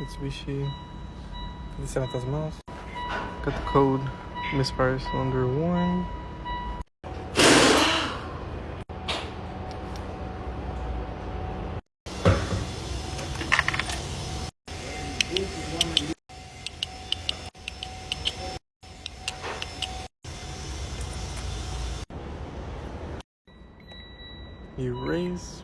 Mitsubishi 57,000 miles. Got the code misfire cylinder 1. Erase.